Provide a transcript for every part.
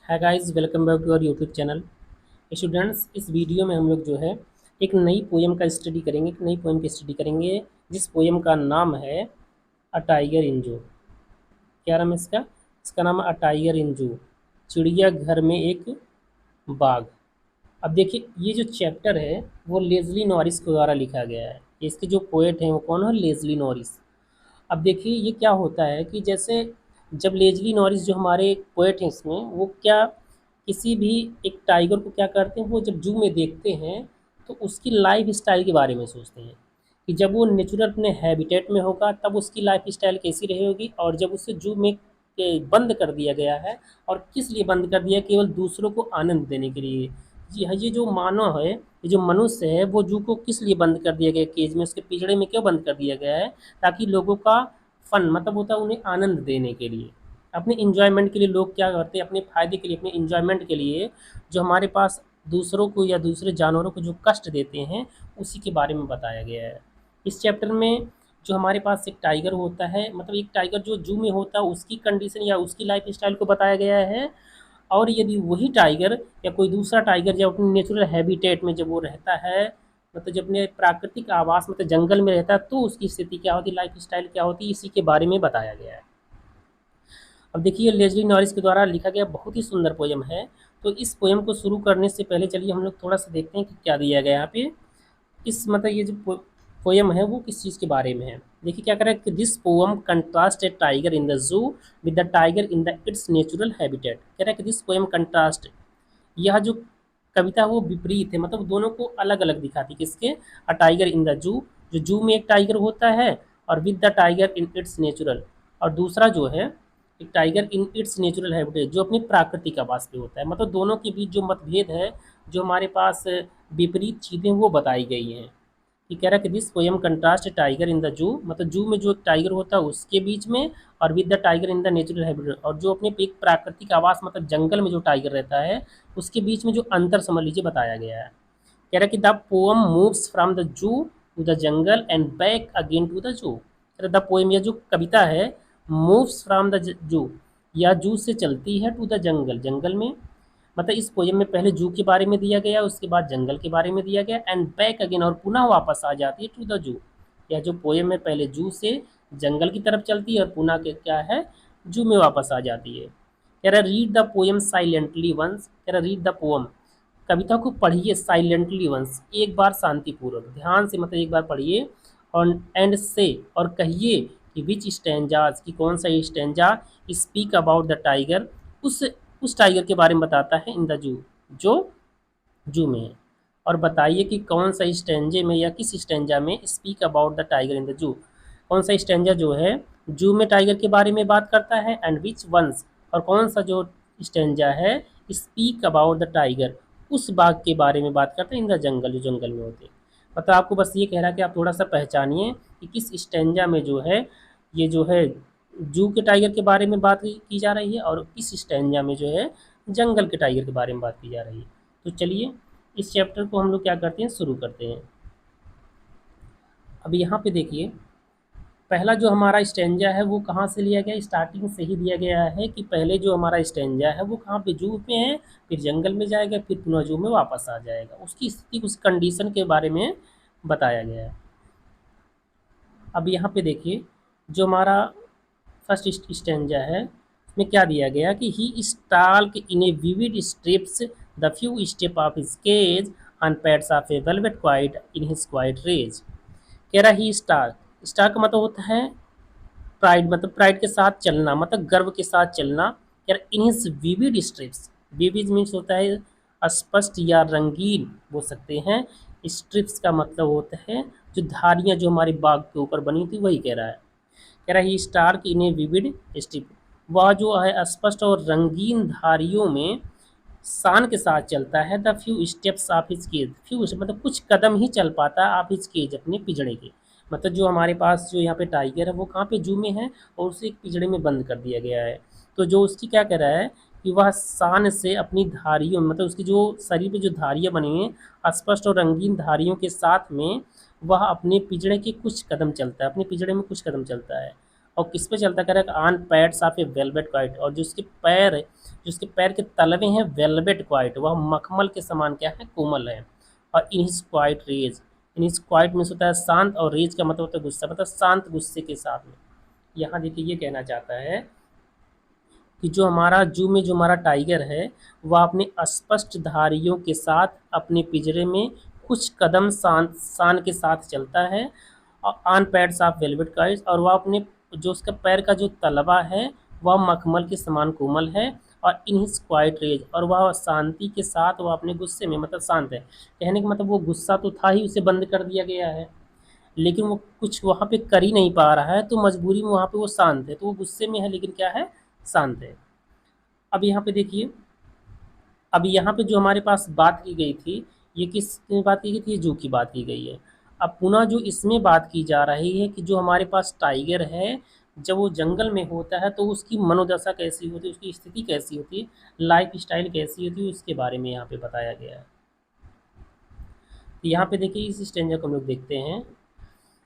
है guys, welcome back to our YouTube channel. Students, इस video में हम लोग जो है एक नई पोएम का स्टडी करेंगे। एक नई पोएम की स्टडी करेंगे जिस पोएम का नाम है अ टाइगर इन जू। क्या नाम है इसका? इसका नाम है अ टाइगर इन जू, चिड़िया घर में एक बाघ। अब देखिए, ये जो चैप्टर है वो लेज़ली नॉरिस के द्वारा लिखा गया है। इसके जो पोएट हैं वो कौन है? Lazily Norris. अब देखिए ये क्या होता है कि जैसे जब लेज़ली नॉरिस जो हमारे पोएट हैं इसमें, वो क्या किसी भी एक टाइगर को क्या करते हैं, वो जब जू में देखते हैं तो उसकी लाइफ स्टाइल के बारे में सोचते हैं कि जब वो नेचुरल अपने हैबिटेट में होगा तब उसकी लाइफ स्टाइल कैसी रहेगी, और जब उसे जू में बंद कर दिया गया है और किस लिए बंद कर दिया? केवल दूसरों को आनंद देने के लिए। जी हाँ, ये जो मानव है, ये जो मनुष्य है, वो जू को किस लिए बंद कर दिया गया केज में, उसके पिंजड़े में क्यों बंद कर दिया गया है? ताकि लोगों का फन मतलब होता है उन्हें आनंद देने के लिए, अपने इंजॉयमेंट के लिए। लोग क्या करते हैं? अपने फ़ायदे के लिए, अपने इंजॉयमेंट के लिए जो हमारे पास दूसरों को या दूसरे जानवरों को जो कष्ट देते हैं, उसी के बारे में बताया गया है इस चैप्टर में। जो हमारे पास एक टाइगर होता है, मतलब एक टाइगर जो जू में होता है, उसकी कंडीशन या उसकी लाइफ स्टाइल को बताया गया है। और यदि वही टाइगर या कोई दूसरा टाइगर जब अपने नेचुरल हैबिटेट में जब वो रहता है, मतलब जब अपने प्राकृतिक आवास मतलब जंगल में रहता है, तो उसकी स्थिति क्या होती है, लाइफ स्टाइल क्या होती है, इसी के बारे में बताया गया है। अब देखिए, लेज़ली नॉरिस के द्वारा लिखा गया बहुत ही सुंदर पोएम है। तो इस पोएम को शुरू करने से पहले चलिए हम लोग थोड़ा सा देखते हैं कि क्या दिया गया है यहाँ पे। इस मतलब ये जो पोएम है वो किस चीज़ के बारे में है। देखिए क्या कह रहा है कि this poem contrast A tiger in the zoo with the tiger in the it's natural habitat. कह रहा है कि दिस पोएम कंट्रास्ट, यह जो कविता है वो विपरीत है, मतलब दोनों को अलग अलग दिखाती। किसके? A tiger in the zoo, जो जू में एक टाइगर होता है, और with the tiger in its natural, और दूसरा जो है एक tiger in its natural habitat, जो अपनी प्राकृतिक आवास पे होता है। मतलब दोनों के बीच जो मतभेद है, जो हमारे पास विपरीत चीज़ें वो बताई गई हैं। कि कह रहा है कि this poem contrast tiger in the zoo, मतलब जू में जो एक टाइगर होता है उसके बीच में, और with the tiger in the natural habitat, और जो अपने एक प्राकृतिक आवास मतलब जंगल में जो टाइगर रहता है उसके बीच में जो अंतर समझ लीजिए बताया गया है। कह रहा है कि the poem moves from the zoo to the jungle and back again to the zoo. The poem, यह जो कविता है, मूव्स फ्रॉम द जू, या जू से चलती है टू द जंगल, जंगल में। मतलब इस पोएम में पहले जू के बारे में दिया गया, उसके बाद जंगल के बारे में दिया गया, एंड बैक अगेन, और पुनः वापस आ जाती है टू द जू। यह जो पोएम है पहले जू से जंगल की तरफ चलती है और पुनः के क्या है, जू में वापस आ जाती है। कह रहा read the poem silently once. कह रहा रीड द पोएम, कविता को पढ़िए साइलेंटली वंस, एक बार शांतिपूर्वक ध्यान से, मतलब एक बार पढ़िए, और एंड से, और कहिए कि विच स्टैंजाज, की कौन सा stanza speak about the tiger, उस टाइगर के बारे में बताता है इन द जू, जो जू में है। और बताइए कि कौन सा स्टैंजे में या किस स्टैंजा में speak about the tiger in the zoo, कौन सा स्टैंजा जो है जू में टाइगर के बारे में बात करता है, एंड विच वंस, और कौन सा जो स्टैंजा है स्पीक अबाउट द टाइगर, उस बाघ के बारे में बात करते हैं इन द जंगल, जो जंगल में होते हैं। मतलब आपको बस ये कह रहा है कि आप थोड़ा सा पहचानिए कि किस स्टैंजा में जो है ये जो है जू के टाइगर के बारे में बात की जा रही है, और किस स्टैंजा में जो है जंगल के टाइगर के बारे में बात की जा रही है। तो चलिए इस चैप्टर को हम लोग क्या करते हैं, शुरू करते हैं। अब यहाँ पे देखिए, पहला जो हमारा स्टैंजा है वो कहाँ से लिया गया? स्टार्टिंग से ही दिया गया है कि पहले जो हमारा स्टैंजा है वो कहाँ पे, जू में है, फिर जंगल में जाएगा, फिर पुनः जू में वापस आ जाएगा। उसकी स्थिति, उस कंडीशन के बारे में बताया गया है। अब यहाँ पे देखिए, जो हमारा फर्स्ट स्टैंजा है उसमें क्या दिया गया कि he stalk in a vivid strips the few step of his cage on pads of a velvet quiet in his quiet rage. कह रहा ही स्टार, स्टार का मतलब होता है प्राइड, मतलब प्राइड के साथ चलना, मतलब गर्व के साथ चलना। यार in his vivid strips, vivid means होता है स्पष्ट या रंगीन बोल सकते हैं। स्ट्रिप्स का मतलब होता है जो धारियाँ जो हमारे बाग के ऊपर बनी थी, वही कह रहा है। कह रहा है स्टार की इन्हें विविड स्ट्रिप, वह जो है स्पष्ट और रंगीन धारियों में शान के साथ चलता है। The few steps of his cage, few मतलब कुछ कदम ही चल पाता है ऑफ हिज केज, अपने पिंजड़े के। मतलब जो हमारे पास जो यहाँ पे टाइगर है वो कहाँ पे, जू में है, और उसे एक पिंजड़े में बंद कर दिया गया है। तो जो उसकी क्या कह रहा है कि वह शान से अपनी धारियों, मतलब उसकी जो शरीर पे जो धारियाँ बनी हैं स्पष्ट और रंगीन धारियों के साथ में, वह अपने पिंजड़े के कुछ कदम चलता है, अपने पिंजड़े में कुछ कदम चलता है। और किस पे चलता, कह रहा है on pads of a velvet quite, और जो उसके पैर के तलवे हैं वेलवेट क्वाइट, वह मखमल के समान क्या है, कोमल है। और in his quiet rage, in his quiet में होता है शांत, और रेज का मतलब होता है गुस्सा, मतलब शांत गुस्से के साथ में। यहाँ देखिए ये कहना चाहता है कि जो हमारा जू में जो हमारा टाइगर है वह अपने स्पष्ट धारियों के साथ अपने पिंजरे में कुछ कदम शान के साथ चलता है, और on pads of velvet kites, और वह अपने जो उसका पैर का जो तलवा है वह मखमल के समान कोमल है। और इन हिज क्वाइट रेज, और वह शांति के साथ वह अपने गुस्से में मतलब शांत है। कहने का मतलब वो गुस्सा तो था ही, उसे बंद कर दिया गया है, लेकिन वो कुछ वहाँ पे कर ही नहीं पा रहा है, तो मजबूरी में वहाँ पे वो शांत है, तो वो गुस्से में है लेकिन क्या है, शांत है। अब यहाँ पे देखिए, अब यहाँ पे जो हमारे पास बात की गई थी, ये किस की बात की गई थी, ये जू की बात की गई है। अब पुनः जो इसमें बात की जा रही है कि जो हमारे पास टाइगर है, जब वो जंगल में होता है तो उसकी मनोदशा कैसी होती है, उसकी स्थिति कैसी होती है, लाइफ स्टाइल कैसी होती है, उसके बारे में यहाँ पे बताया गया है। तो यहाँ पे देखिए इस स्टेंजा को हम लोग देखते हैं।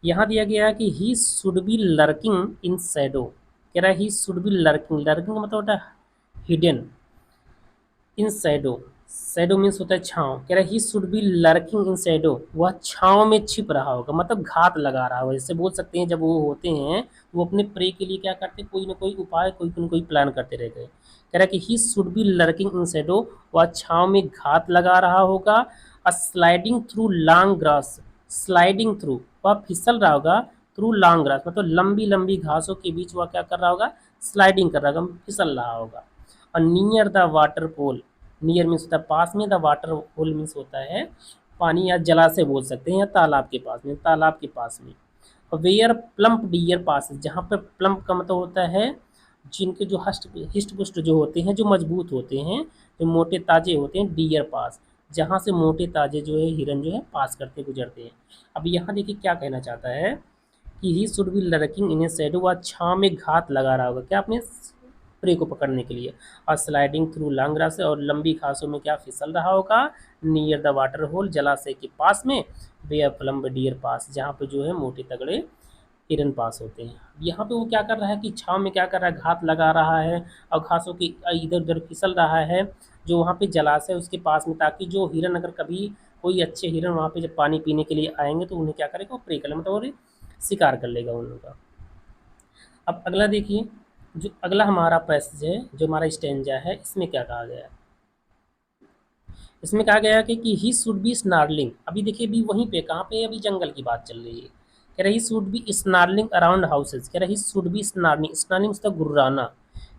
यहाँ दिया गया है कि he should B lurking in Shadow, कह रहा है ही शुड बी लर्किंग, लर्किंग का मतलब होता है hidden, in Shadow, shadow means होता है छाँव, कह रहा है ही should B lurking in Shadow, वह छाँव में छिप रहा होगा, मतलब घात लगा रहा होगा। जैसे बोल सकते हैं जब वो होते हैं वो अपने प्रे के लिए क्या करते हैं, कोई ना कोई उपाय, कोई ना कोई प्लान करते रहते हैं। कह रहा है कि he should B lurking in Shadow, वह छाँव में घात लगा रहा होगा। Sliding through long grass, sliding through, वह फिसल रहा होगा, थ्रू लॉन्ग ग्रास मतलब लंबी लंबी घासों के बीच वह क्या कर रहा होगा, स्लाइडिंग कर रहा होगा, फिसल रहा होगा। और near the water pole, near means होता है पास में, द वाटर होल मीन्स होता है पानी या जलाशय बोल सकते हैं, या तालाब के पास में, तालाब के पास में। और वेयर प्लम्प डियर पास, जहाँ पर प्लम्प का मतलब होता है जिनके जो हिस्ट पुष्ट जो होते हैं, जो मजबूत होते हैं, जो मोटे ताजे होते हैं, डियर पास, जहाँ से मोटे ताजे जो है हिरन जो है पास करते गुजरते हैं। अब यहाँ देखिए क्या कहना चाहता है कि he should B lurking in A shadow, वह छाँव में घात लगा रहा होगा, क्या अपने प्रे को पकड़ने के लिए। और स्लाइडिंग थ्रू लॉन्ग ग्रास, और लंबी घासों में क्या फिसल रहा होगा, नियर द वाटर होल, जलाशय के पास में, वेयर प्लम्ब डियर पास, जहाँ पे जो है मोटे तगड़े हिरन पास होते हैं। यहाँ पे वो क्या कर रहा है कि छाँव में क्या कर रहा है, घात लगा रहा है, और घासों की इधर उधर फिसल रहा है जो वहाँ पे जलाशय है उसके पास में, ताकि जो हिरन अगर कभी कोई अच्छे हिरन वहाँ पे जब पानी पीने के लिए आएंगे तो उन्हें क्या करेगा, वो प्रे कर, मतलब वो शिकार कर लेगा उन लोगों का। अब अगला देखिए, जो अगला हमारा पैसेज है, जो हमारा स्टेंजा है, इसमें क्या कहा गया है, इसमें कहा गया है कि ही शुड बी स्नार्लिंग। अभी देखिए अभी वहीं पे कहाँ पे है, अभी जंगल की बात चल रही है। कह रहा ही should be snarling around houses, कह रहा ही शुड बी स्नार्लिंग, स्नार्लिंग उसका गुर्राना,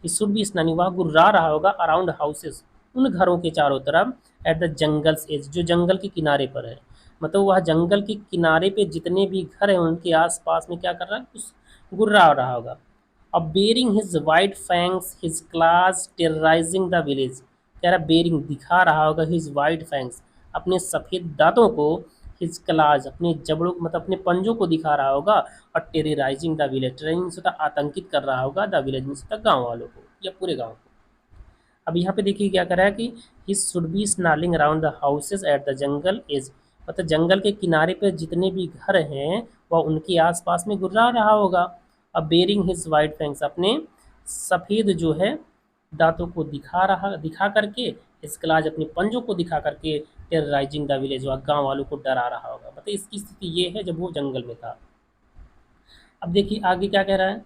ही शुड बी स्नार्लिंग, वह गुर्रा रहा होगा अराउंड हाउसेज, उन घरों के चारों तरफ, एट द जंगल्स एज, जो जंगल के किनारे पर है, मतलब वह जंगल के किनारे पे जितने भी घर हैं उनके आसपास में क्या कर रहा है, उस गुर्रा रहा होगा। अब baring his white fangs his claws terrorising the village, कह रहा बेरिंग दिखा रहा होगा, हिज वाइट फैंग्स अपने सफ़ेद दांतों को, हिज क्लाज अपने जबड़ों मतलब अपने पंजों को दिखा रहा होगा, और टेरराइजिंग द विलेज, टेरराइजिंग से आतंकित कर रहा होगा, द विलेज में से गाँव वालों को या पूरे गाँव को। अब यहाँ पे देखिए क्या कर रहा है कि he should be snarling around the houses at the jungle edge, मतलब जंगल के किनारे पे जितने भी घर हैं वह उनके आसपास में गुर्रा रहा होगा। अब बेरिंग हिज वाइट फैंग्स अपने सफ़ेद जो है दांतों को दिखा करके, इसके अलावा अपने पंजों को दिखा करके, टेरराइजिंग द विलेज, वह गाँव वालों को डरा रहा होगा। मतलब इसकी स्थिति ये है जब वो जंगल में था। अब देखिए आगे क्या कह रहा है,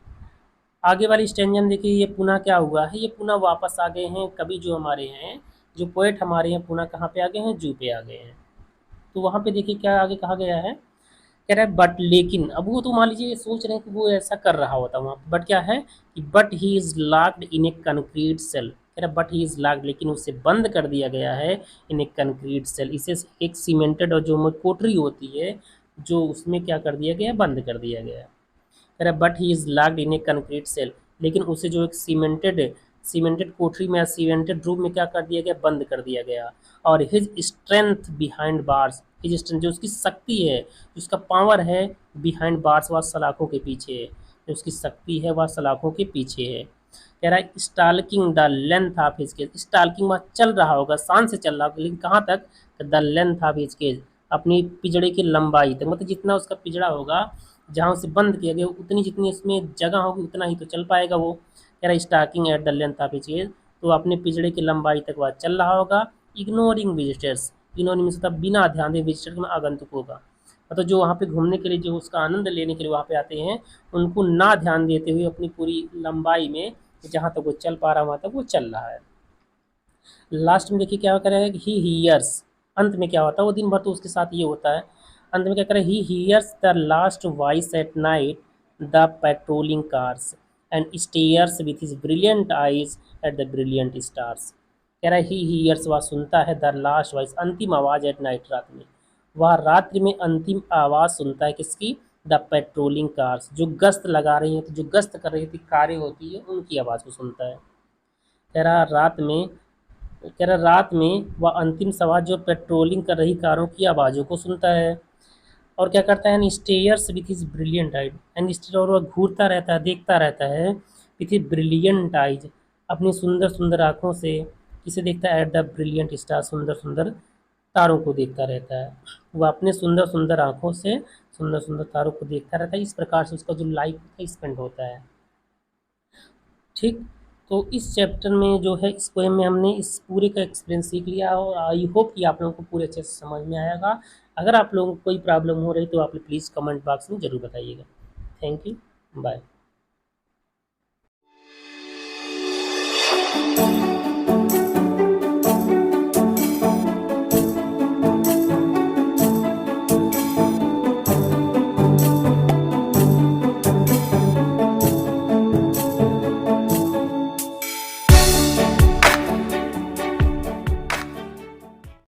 आगे वाली स्टेंजन देखिए, ये पुनः क्या हुआ है, ये पुनः वापस आ गए हैं कवि जो हमारे हैं, जो पोएट हमारे हैं, पुनः कहाँ पे आ गए हैं, जू पे आ गए हैं। तो वहाँ पे देखिए क्या आगे कहा गया है, कह रहा है बट लेकिन, अब वो तो मान लीजिए सोच रहे हैं कि वो ऐसा कर रहा होता वहाँ, बट क्या है कि but he is locked in a concrete cell, कह रहा है बट ही इज़ लॉक्ड, लेकिन उसे बंद कर दिया गया है इन ए कंक्रीट सेल, इसे एक सीमेंटेड और जो कोठरी होती है जो उसमें क्या कर दिया गया है, बंद कर दिया गया है। कह रहा है but he is locked in a concrete cell, लेकिन उसे जो एक सीमेंटेड कोठरी में या सीमेंटेड रूम में क्या कर दिया गया, बंद कर दिया गया। और his strength behind bars, his strength जो उसकी शक्ति है, जो उसका पावर है, बिहाइंड बार्स वह सलाखों के पीछे है, जो उसकी शक्ति है वह सलाखों के पीछे है। कह रहा है stalking the length of his cage, stalking वह चल रहा होगा, शान से चल रहा होगा, लेकिन कहाँ तक, the length of his cage, अपनी पिजड़े की लंबाई तक, मतलब जितना उसका पिजड़ा होगा जहाँ उसे बंद किया गया उतनी जितनी उसमें जगह होगी उतना ही तो चल पाएगा वो। कह रहा है starting at the length of each edge, तो अपने पिंजड़े की लंबाई तक वह चल रहा होगा। इग्नोरिंग विजिटर्स, इग्नोरिंग मतलब बिना ध्यान दे, विजिटर में आगंतुक होगा, मतलब जो वहाँ पे घूमने के लिए, जो उसका आनंद लेने के लिए वहाँ पे आते हैं, उनको ना ध्यान देते हुए अपनी पूरी लंबाई में जहाँ तक वो चल पा रहा है वहाँ तक वो चल रहा है। लास्ट में देखिए क्या करेगा कि ही हीयर्स, अंत में क्या होता है, वो दिन भर तो उसके साथ ये होता है, अंत में क्या करेगा, he hears the last voice at night the patrolling cars and stares with his brilliant eyes at the brilliant stars. कह रहा है ही हीयर्स, वह सुनता है, द लास्ट वॉइस, अंतिम आवाज़, एट नाइट, रात में, वह रात्रि में अंतिम आवाज़ सुनता है, किसकी, द पेट्रोलिंग कार्स, जो गश्त लगा रही हैं, तो जो गश्त कर रही थी कारें होती है उनकी आवाज़ को सुनता है। कह रहा रात में, कह रहा रात में वह अंतिम सवार जो पेट्रोलिंग कर रही कारों की आवाज़ों को सुनता है। और क्या करता है, stares with his brilliant eyes, and stare, और वह घूरता रहता है, देखता रहता है, विथ हिज ब्रिलियंट आइज, अपनी सुंदर सुंदर आँखों से, किसे देखता है, एट द ब्रिलियंट स्टार, सुंदर सुंदर तारों को देखता रहता है। वह अपने सुंदर सुंदर आँखों से सुंदर सुंदर तारों को देखता रहता है, इस प्रकार से उसका जो लाइफ स्पेंड होता है। ठीक, तो इस चैप्टर में जो है, इस पोएम में हमने इस पूरे का एक्सपीरियंस सीख लिया, और आई होप कि आप लोगों को पूरे अच्छे से समझ में आएगा। अगर आप लोगों को कोई प्रॉब्लम हो रही तो आप प्लीज़ कमेंट बॉक्स में ज़रूर बताइएगा। Thank you, bye.